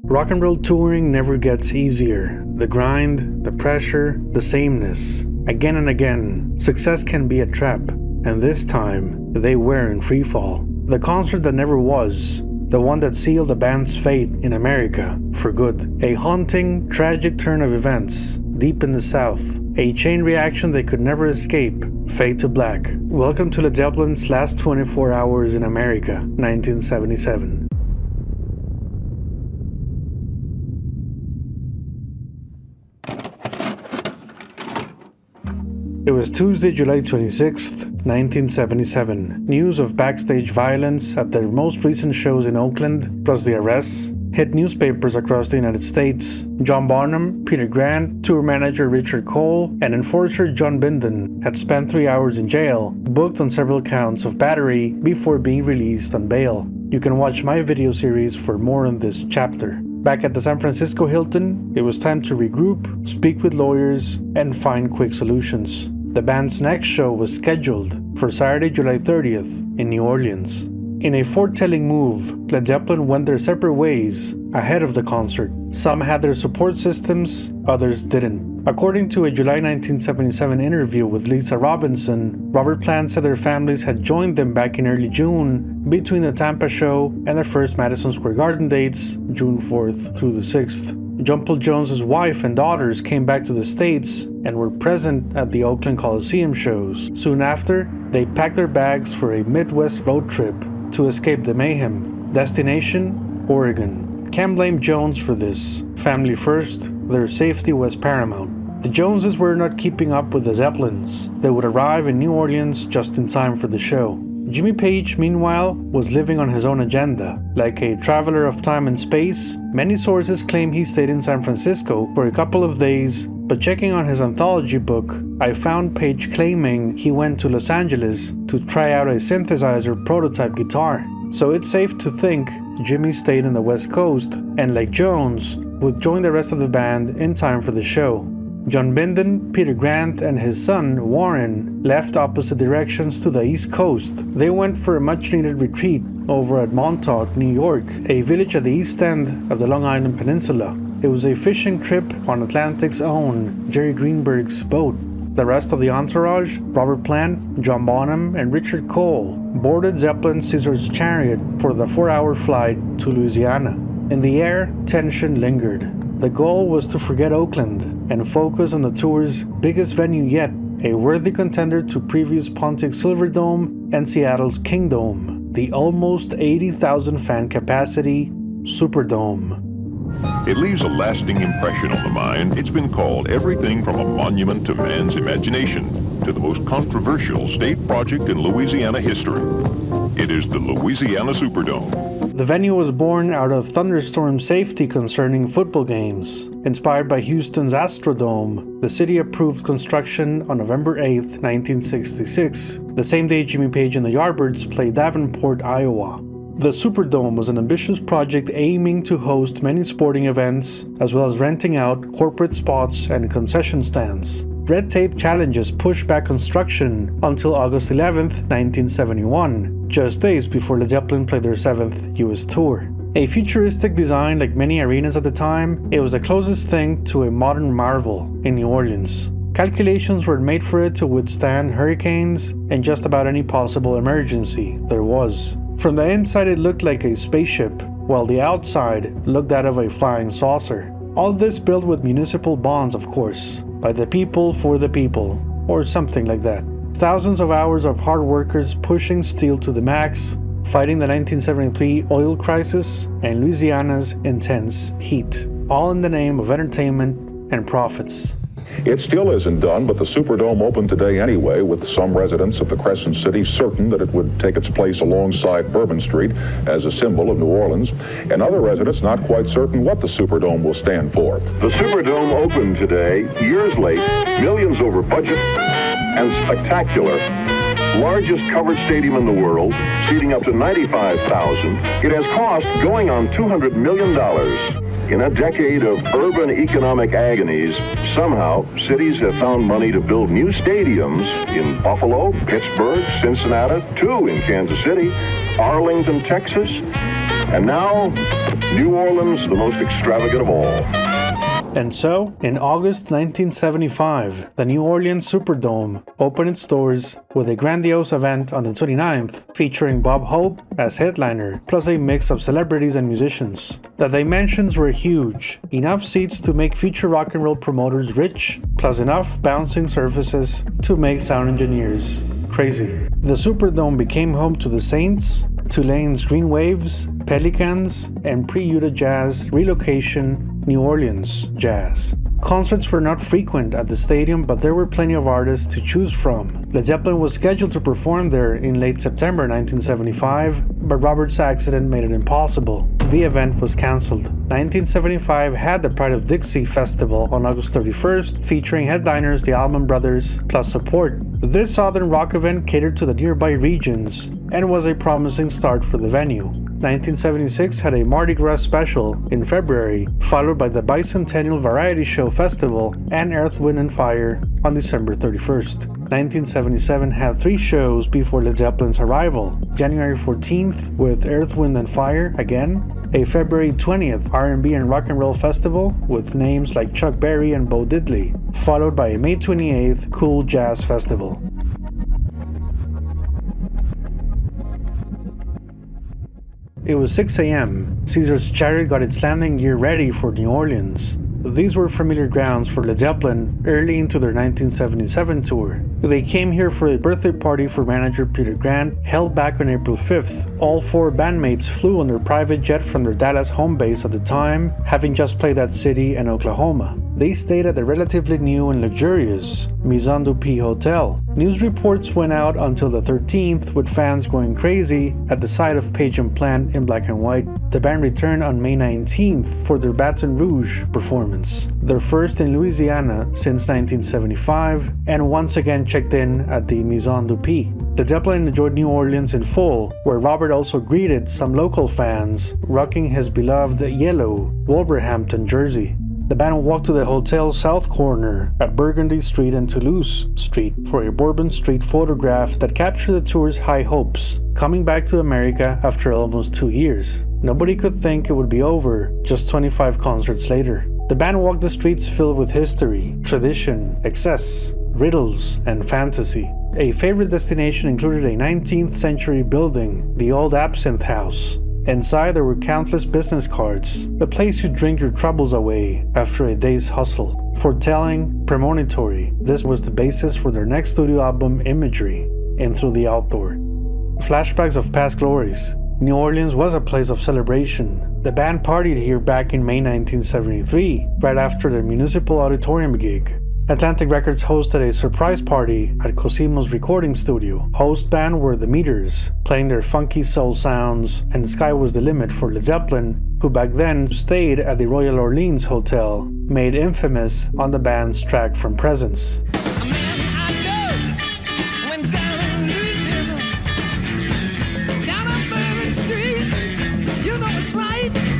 Rock and roll touring never gets easier. The grind, the pressure, the sameness. Again and again, success can be a trap, and this time, they were in freefall. The concert that never was, the one that sealed the band's fate in America for good. A haunting, tragic turn of events, deep in the South. A chain reaction they could never escape, fade to black. Welcome to Led Zeppelin's last 24 hours in America, 1977. It was Tuesday, July 26th, 1977. News of backstage violence at their most recent shows in Oakland, plus the arrests, hit newspapers across the United States. John Bonham, Peter Grant, tour manager Richard Cole, and enforcer John Binden had spent 3 hours in jail, booked on several counts of battery before being released on bail. You can watch my video series for more on this chapter. Back at the San Francisco Hilton, it was time to regroup, speak with lawyers, and find quick solutions. The band's next show was scheduled for Saturday, July 30th in New Orleans. In a foretelling move, Led Zeppelin went their separate ways ahead of the concert. Some had their support systems, others didn't. According to a July 1977 interview with Lisa Robinson, Robert Plant said their families had joined them back in early June between the Tampa show and their first Madison Square Garden dates, June 4th through the 6th. John Paul Jones' wife and daughters came back to the States and were present at the Oakland Coliseum shows. Soon after, they packed their bags for a Midwest road trip to escape the mayhem. Destination? Oregon. Can't blame Jones for this. Family first, their safety was paramount. The Joneses were not keeping up with the Zeppelins. They would arrive in New Orleans just in time for the show. Jimmy Page, meanwhile, was living on his own agenda. Like a traveler of time and space, many sources claim he stayed in San Francisco for a couple of days, but checking on his anthology book, I found Page claiming he went to Los Angeles to try out a synthesizer prototype guitar. So it's safe to think Jimmy stayed in the West Coast, and like Jones, would join the rest of the band in time for the show. John Binden, Peter Grant, and his son, Warren, left opposite directions to the East Coast. They went for a much-needed retreat over at Montauk, New York, a village at the east end of the Long Island Peninsula. It was a fishing trip on Atlantic's own Jerry Greenberg's boat. The rest of the entourage, Robert Plant, John Bonham, and Richard Cole, boarded Zeppelin's Caesar's Chariot for the 4-hour flight to Louisiana. In the air, tension lingered. The goal was to forget Oakland and focus on the tour's biggest venue yet, a worthy contender to previous Pontiac Silverdome and Seattle's Kingdome, the almost 80,000 fan capacity Superdome. It leaves a lasting impression on the mind. It's been called everything from a monument to man's imagination to the most controversial state project in Louisiana history. It is the Louisiana Superdome. The venue was born out of thunderstorm safety concerning football games. Inspired by Houston's Astrodome, the city approved construction on November 8, 1966, the same day Jimmy Page and the Yardbirds played Davenport, Iowa. The Superdome was an ambitious project aiming to host many sporting events, as well as renting out corporate spots and concession stands. Red tape challenges pushed back construction until August 11, 1971, just days before Led Zeppelin played their 7th US tour. A futuristic design like many arenas at the time, it was the closest thing to a modern marvel in New Orleans. Calculations were made for it to withstand hurricanes and just about any possible emergency there was. From the inside it looked like a spaceship, while the outside looked that of a flying saucer. All this built with municipal bonds, of course, by the people for the people, or something like that. Thousands of hours of hard workers pushing steel to the max, fighting the 1973 oil crisis and Louisiana's intense heat, all in the name of entertainment and profits. It still isn't done, but the Superdome opened today anyway, with some residents of the Crescent City certain that it would take its place alongside Bourbon Street as a symbol of New Orleans, and other residents not quite certain what the Superdome will stand for. The Superdome opened today, years late, millions over budget, and spectacular. Largest covered stadium in the world, seating up to 95,000. It has cost going on $200 million. In a decade of urban economic agonies, somehow cities have found money to build new stadiums in Buffalo, Pittsburgh, Cincinnati, 2 in Kansas City, Arlington, Texas, and now New Orleans, the most extravagant of all. And so, in August 1975, the New Orleans Superdome opened its doors with a grandiose event on the 29th featuring Bob Hope as headliner, plus a mix of celebrities and musicians. The dimensions were huge, enough seats to make future rock and roll promoters rich, plus enough bouncing surfaces to make sound engineers crazy. The Superdome became home to the Saints, Tulane's Green Waves, Pelicans, and pre-Utah Jazz relocation New Orleans Jazz. Concerts were not frequent at the stadium, but there were plenty of artists to choose from. Led Zeppelin was scheduled to perform there in late September 1975, but Robert's accident made it impossible. The event was cancelled. 1975 had the Pride of Dixie Festival on August 31st, featuring headliners the Allman Brothers, plus support. This Southern rock event catered to the nearby regions and was a promising start for the venue. 1976 had a Mardi Gras special in February, followed by the Bicentennial Variety Show Festival and Earth, Wind & Fire on December 31st. 1977 had 3 shows before Led Zeppelin's arrival: January 14th with Earth, Wind & Fire again, a February 20th R&B and Rock and Roll Festival with names like Chuck Berry and Bo Diddley, followed by a May 28th Cool Jazz Festival. It was 6 a.m. Caesar's chariot got its landing gear ready for New Orleans. These were familiar grounds for Led Zeppelin early into their 1977 tour. They came here for a birthday party for manager Peter Grant, held back on April 5th. All 4 bandmates flew on their private jet from their Dallas home base at the time, having just played that city and Oklahoma. They stayed at the relatively new and luxurious Maison du Pays Hotel. News reports went out until the 13th, with fans going crazy at the sight of Page and Plant in black and white. The band returned on May 19th for their Baton Rouge performance, their first in Louisiana since 1975, and once again checked in at the Maison du Pays. Led Zeppelin enjoyed New Orleans in full, where Robert also greeted some local fans, rocking his beloved yellow Wolverhampton jersey. The band walked to the hotel's south corner at Burgundy Street and Toulouse Street for a Bourbon Street photograph that captured the tour's high hopes, coming back to America after almost 2 years. Nobody could think it would be over just 25 concerts later. The band walked the streets filled with history, tradition, excess, riddles, and fantasy. A favorite destination included a 19th century building, the Old Absinthe House. Inside there were countless business cards, the place you drink your troubles away after a day's hustle. Foretelling, premonitory, this was the basis for their next studio album, Imagery, and Through the Outdoor. Flashbacks of past glories. New Orleans was a place of celebration. The band partied here back in May 1973, right after their Municipal Auditorium gig. Atlantic Records hosted a surprise party at Cosimo's recording studio. Host band were the Meters, playing their funky soul sounds, and the sky was the limit for Led Zeppelin, who back then stayed at the Royal Orleans Hotel, made infamous on the band's track from Presence.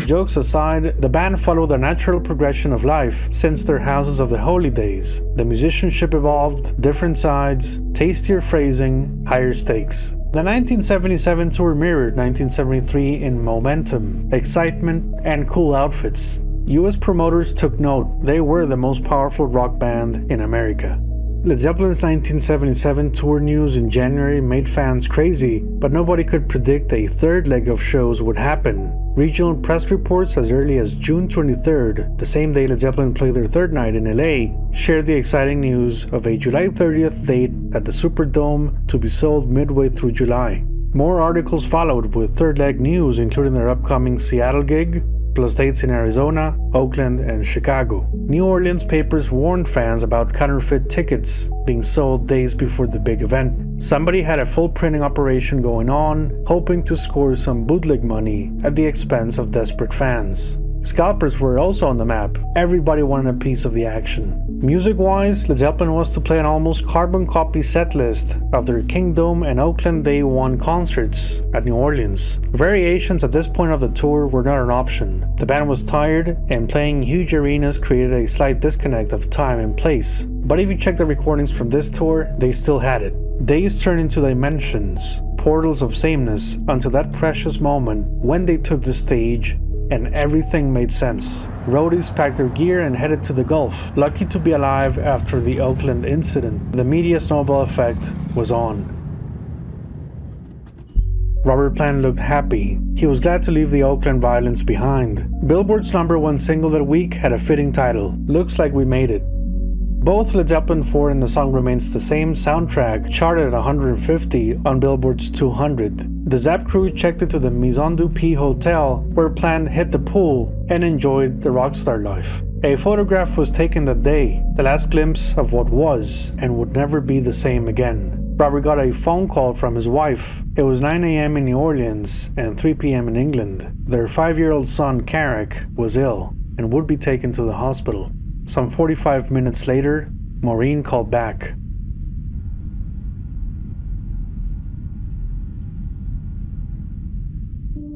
Jokes aside, the band followed a natural progression of life since their Houses of the Holy days. The musicianship evolved, different sides, tastier phrasing, higher stakes. The 1977 tour mirrored 1973 in momentum, excitement, and cool outfits. US promoters took note. They were the most powerful rock band in America. Led Zeppelin's 1977 tour news in January made fans crazy, but nobody could predict a third leg of shows would happen. Regional press reports as early as June 23rd, the same day Led Zeppelin played their third night in LA, shared the exciting news of a July 30th date at the Superdome to be sold midway through July. More articles followed with third leg news, including their upcoming Seattle gig, plus dates in Arizona, Oakland, and Chicago. New Orleans papers warned fans about counterfeit tickets being sold days before the big event. Somebody had a full printing operation going on, hoping to score some bootleg money at the expense of desperate fans. Scalpers were also on the map. Everybody wanted a piece of the action. Music-wise, Led Zeppelin was to play an almost carbon copy setlist of their Kingdome and Oakland Day 1 concerts at New Orleans. Variations at this point of the tour were not an option. The band was tired, and playing huge arenas created a slight disconnect of time and place. But if you check the recordings from this tour, they still had it. Days turned into dimensions, portals of sameness, until that precious moment when they took the stage and everything made sense. Roadies packed their gear and headed to the Gulf, lucky to be alive after the Oakland incident. The media snowball effect was on. Robert Plant looked happy. He was glad to leave the Oakland violence behind. Billboard's #1 single that week had a fitting title, "Looks Like We Made It." Both Led Zeppelin 4 and the song Remains the Same soundtrack charted at 150 on Billboard's 200. The Zapp crew checked into the Maison du P hotel, where Plant hit the pool and enjoyed the rockstar life. A photograph was taken that day, the last glimpse of what was and would never be the same again. Robert got a phone call from his wife. It was 9 a.m. in New Orleans and 3 p.m. in England. Their 5-year-old son, Carrick, was ill and would be taken to the hospital. Some 45 minutes later, Maureen called back.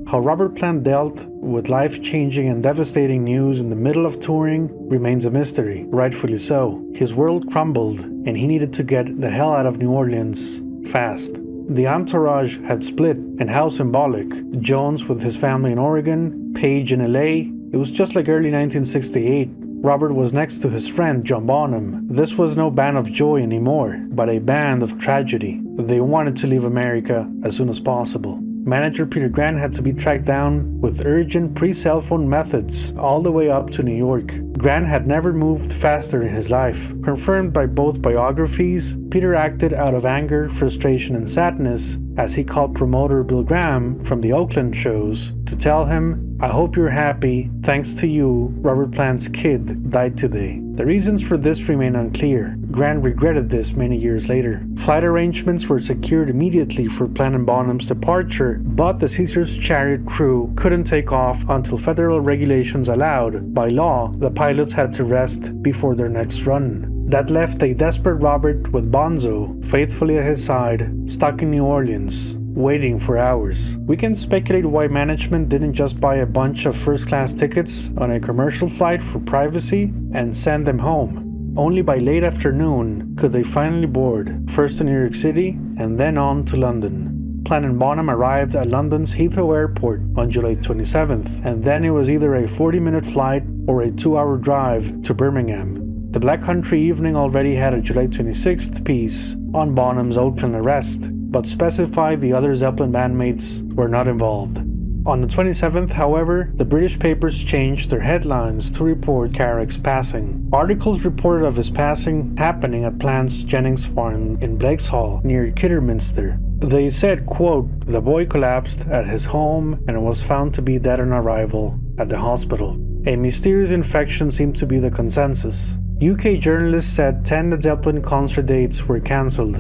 How Robert Plant dealt with life-changing and devastating news in the middle of touring remains a mystery, rightfully so. His world crumbled, and he needed to get the hell out of New Orleans fast. The entourage had split, and how symbolic. Jones with his family in Oregon, Page in LA. It was just like early 1968. Robert was next to his friend John Bonham. This was no band of joy anymore, but a band of tragedy. They wanted to leave America as soon as possible. Manager Peter Grant had to be tracked down with urgent pre-cell phone methods all the way up to New York. Grant had never moved faster in his life. Confirmed by both biographies, Peter acted out of anger, frustration, and sadness as he called promoter Bill Graham from the Oakland shows to tell him, "I hope you're happy. Thanks to you, Robert Plant's kid died today." The reasons for this remain unclear. Grant regretted this many years later. Flight arrangements were secured immediately for Plant and Bonham's departure, but the Caesar's Chariot crew couldn't take off until federal regulations allowed. By law, the pilots had to rest before their next run. That left a desperate Robert with Bonzo, faithfully at his side, stuck in New Orleans, waiting for hours. We can speculate why management didn't just buy a bunch of first-class tickets on a commercial flight for privacy and send them home. Only by late afternoon could they finally board, first to New York City and then on to London. Plant and Bonham arrived at London's Heathrow Airport on July 27th, and then it was either a 40-minute flight or a 2-hour drive to Birmingham. The Black Country Evening already had a July 26th piece on Bonham's Oakland arrest, but specified the other Zeppelin bandmates were not involved. On the 27th, however, the British papers changed their headlines to report Carrick's passing. Articles reported of his passing happening at Plant's Jennings farm in Blakeshall near Kidderminster. They said, quote, "The boy collapsed at his home and was found to be dead on arrival at the hospital." A mysterious infection seemed to be the consensus. UK journalists said 10 Led Zeppelin concert dates were cancelled.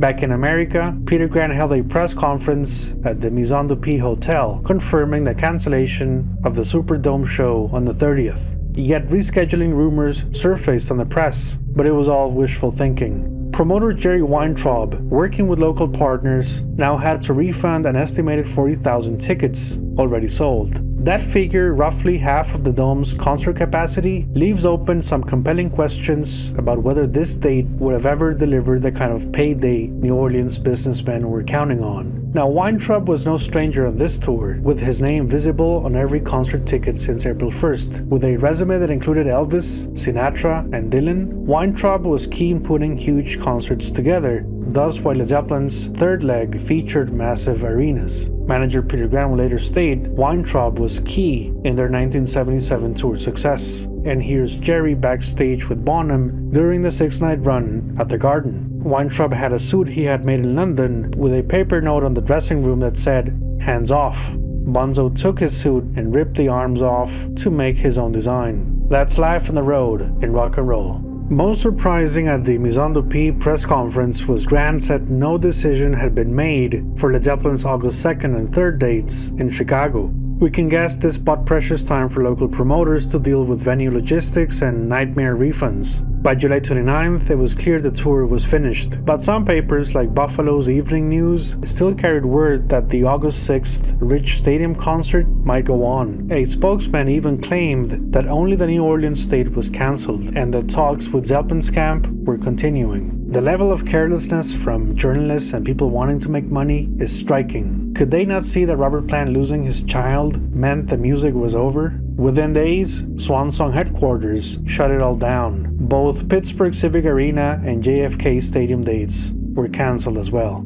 Back in America, Peter Grant held a press conference at the Maison du P hotel, confirming the cancellation of the Superdome show on the 30th. Yet rescheduling rumors surfaced on the press, but it was all wishful thinking. Promoter Jerry Weintraub, working with local partners, now had to refund an estimated 40,000 tickets already sold. That figure, roughly half of the Dome's concert capacity, leaves open some compelling questions about whether this date would have ever delivered the kind of payday New Orleans businessmen were counting on. Now, Weintraub was no stranger on this tour, with his name visible on every concert ticket since April 1st. With a resume that included Elvis, Sinatra, and Dylan, Weintraub was keen putting huge concerts together. Thus, while Led Zeppelin's third leg featured massive arenas. Manager Peter Grant would later state Weintraub was key in their 1977 tour success. And here's Jerry backstage with Bonham during the 6-night run at the Garden. Weintraub had a suit he had made in London with a paper note on the dressing room that said, "Hands off." Bonzo took his suit and ripped the arms off to make his own design. That's life on the road in rock and roll. Most surprising at the Maison du P press conference was Grant said no decision had been made for Led Zeppelin's August 2nd and 3rd dates in Chicago. We can guess this bought precious time for local promoters to deal with venue logistics and nightmare refunds. By July 29th, it was clear the tour was finished, but some papers like Buffalo's Evening News still carried word that the August 6th Rich Stadium concert might go on. A spokesman even claimed that only the New Orleans date was cancelled and that talks with Zeppelin's camp were continuing. The level of carelessness from journalists and people wanting to make money is striking. Could they not see that Robert Plant losing his child meant the music was over? Within days, Swan Song headquarters shut it all down. Both Pittsburgh Civic Arena and JFK Stadium dates were cancelled as well.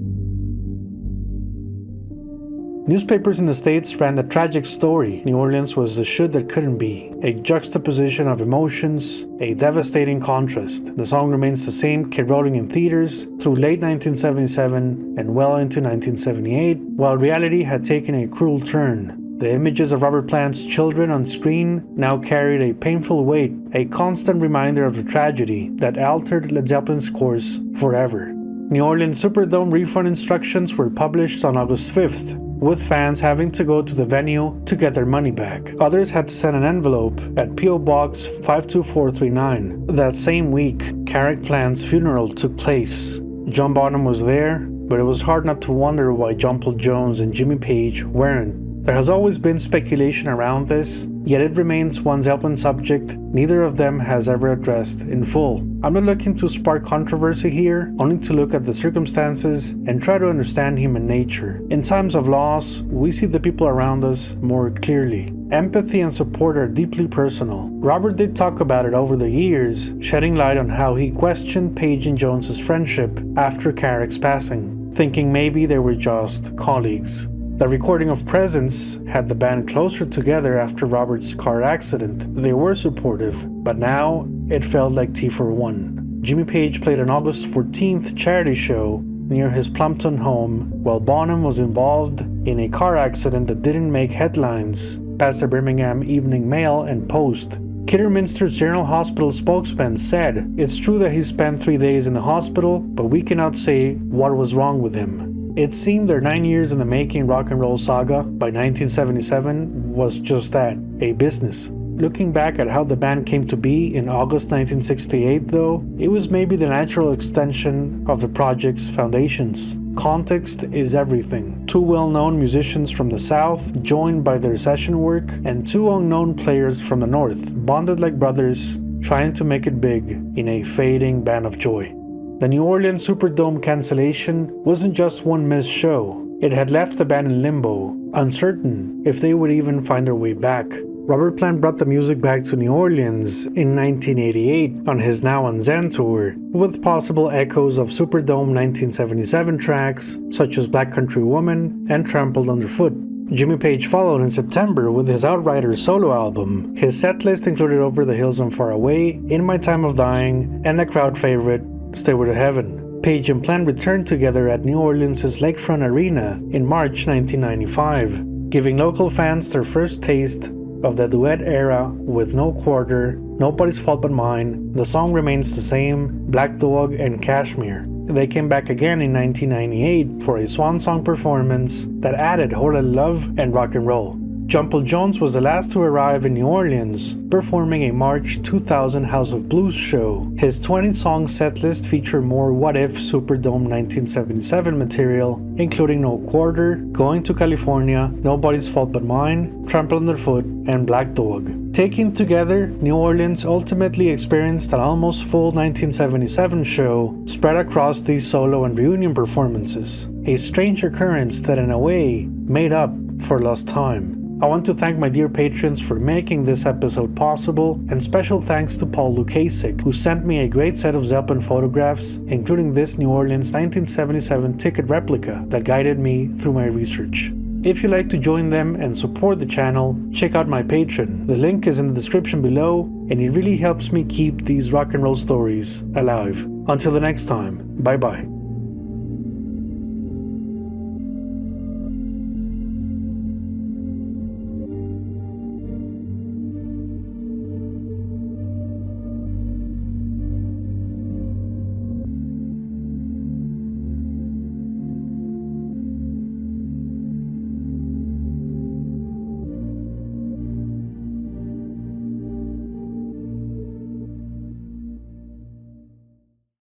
Newspapers in the States ran the tragic story. New Orleans was the should that couldn't be, a juxtaposition of emotions, a devastating contrast. The song remains the same, kept rolling in theaters through late 1977 and well into 1978, while reality had taken a cruel turn. The images of Robert Plant's children on screen now carried a painful weight, a constant reminder of the tragedy that altered Led Zeppelin's course forever. New Orleans Superdome refund instructions were published on August 5th, with fans having to go to the venue to get their money back. Others had to send an envelope at P.O. Box 52439. That same week, Carrick Plant's funeral took place. John Bonham was there, but it was hard not to wonder why John Paul Jones and Jimmy Page weren't. There has always been speculation around this, yet it remains one Zeppelin subject neither of them has ever addressed in full. I'm not looking to spark controversy here, only to look at the circumstances and try to understand human nature. In times of loss, we see the people around us more clearly. Empathy and support are deeply personal. Robert did talk about it over the years, shedding light on how he questioned Page and Jones's friendship after Carrick's passing, thinking maybe they were just colleagues. The recording of Presence had the band closer together after Robert's car accident. They were supportive, but now it felt like T for one. Jimmy Page played an August 14th charity show near his Plumpton home, while Bonham was involved in a car accident that didn't make headlines past the Birmingham Evening Mail and Post. Kidderminster's General Hospital spokesman said, "It's true that he spent 3 days in the hospital, but we cannot say what was wrong with him." It seemed their 9 years in the making rock and roll saga by 1977 was just that, a business. Looking back at how the band came to be in August 1968 though, it was maybe the natural extension of the project's foundations. Context is everything. 2 well-known musicians from the South, joined by their session work, and 2 unknown players from the North, bonded like brothers, trying to make it big in a fading band of joy. The New Orleans Superdome cancellation wasn't just one missed show. It had left the band in limbo, uncertain if they would even find their way back. Robert Plant brought the music back to New Orleans in 1988 on his Now on Zen tour, with possible echoes of Superdome 1977 tracks such as Black Country Woman and Trampled Underfoot. Jimmy Page followed in September with his Outriders solo album. His setlist included Over the Hills and Far Away, In My Time of Dying, and the crowd favorite, Stairway to Heaven. Page and Plant returned together at New Orleans' Lakefront Arena in March 1995, giving local fans their first taste of the duet era with No Quarter, Nobody's Fault But Mine. The song remains the same, Black Dog, and Cashmere. They came back again in 1998 for a swan song performance that added Whole Lotta Love and Rock and Roll. John Paul Jones was the last to arrive in New Orleans, performing a March 2000 House of Blues show. His 20-song setlist featured more What If Superdome 1977 material, including No Quarter, Going to California, Nobody's Fault But Mine, Trampled Underfoot, and Black Dog. Taken together, New Orleans ultimately experienced an almost full 1977 show spread across these solo and reunion performances, a strange occurrence that in a way made up for lost time. I want to thank my dear patrons for making this episode possible, and special thanks to Paul Lukasik, who sent me a great set of Zeppelin photographs, including this New Orleans 1977 ticket replica that guided me through my research. If you'd like to join them and support the channel, check out my Patreon. The link is in the description below, and it really helps me keep these rock and roll stories alive. Until the next time, bye bye.